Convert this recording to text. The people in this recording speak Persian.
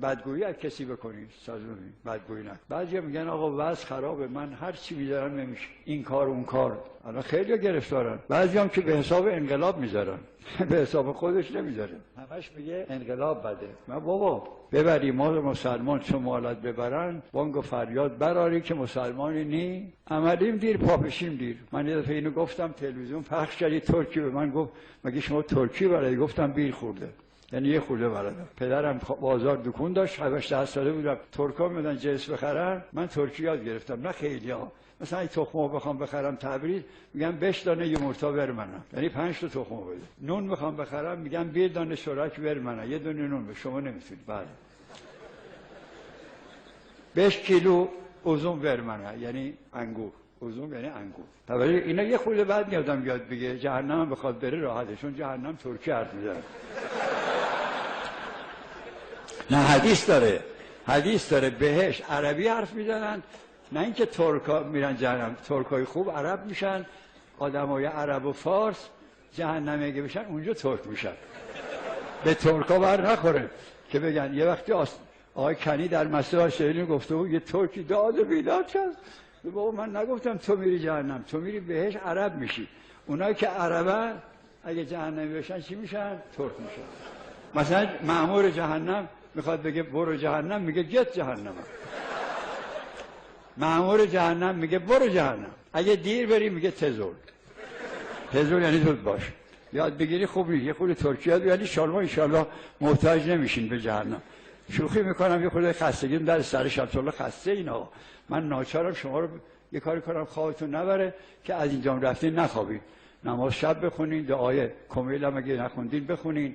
بدگویی از کسی بکنید سازمان بدگویی نکن. بعضیا میگن آقا وضع خرابه، من هر چی میذارم نمیشه، این کار اون کار. الان خیلی گرفتارن. بعضی هم که به حساب انقلاب میذارن به حساب خودش نمیذاره، همش میگه انقلاب بده. من بابا ببری ما مسلمان چه مالت ببرن بانگ و فریاد براری که مسلمانی نی، عملیم دیر پاپشیم دیر. من یه دفعه اینو گفتم تلویزیون پخش کردی، ترکی به من گفت مگه شما ترکی بلدی؟ گفتم بیر خورده، یعنی یه خورده بلدم. پدرم بازار دکون داشت، 18 ساله بودم، ترکا میدن جنس بخرن، من ترکی یاد گرفتم. نه خیلی ها، مثلا این تخمو بخوام بخرم تبریز میگم 20 دانه یه مرتا ور منم، یعنی 5 تا تخمو بده. نون میخوام بخرم میگم 20 دانه شورک ور منم، یه دونه نون به شما نمیتونید. بله 20 کیلو اوزون ور منم، یعنی انگور. اوزون یعنی انگور. ولی اینا یه خورده بعد میادم یاد بگه، جهنم بخواد بره راحته، چون جهنم ترکی حرف میزنه. نه حدیث داره بهش عربی حرف میزنن، نه اینکه ترکا میرن جهنم. ترکای خوب عرب میشن، آدمای عرب و فارس جهنم اگه بشن اونجا ترک میشن. به ترکا بر نخوره که بگن. یه وقتی آقای کنی در مسئله شیرین گفته بود یه ترکی داد و بیداد کرد، بابا من نگفتم تو میری جهنم، تو میری بهش عرب میشی. اونایی که عربن اگه جهنمی بشن چی میشن؟ ترک میشن. مثلا مأمور جهنم میخواد بگه برو جهنم، میگه گت جهنم. مأمور جهنم میگه برو جهنم. اگه دیر بری میگه تزول. تزول یعنی زود باش. یاد بگیری خوب نیست. یه خورده ترکی یاد بگیری، ان شاءالله محتاج نمیشین به جهنم. شوخی میکنم، یه خورده خستگیم در سر شمس‌الله خسته اینا. من ناچارم شما رو یه کاری کنم خوابتون نبره که از اینجا رفتین نخوابید. نماز شب بخونین، دعای کمیل هم اگه نخوندین بخونین.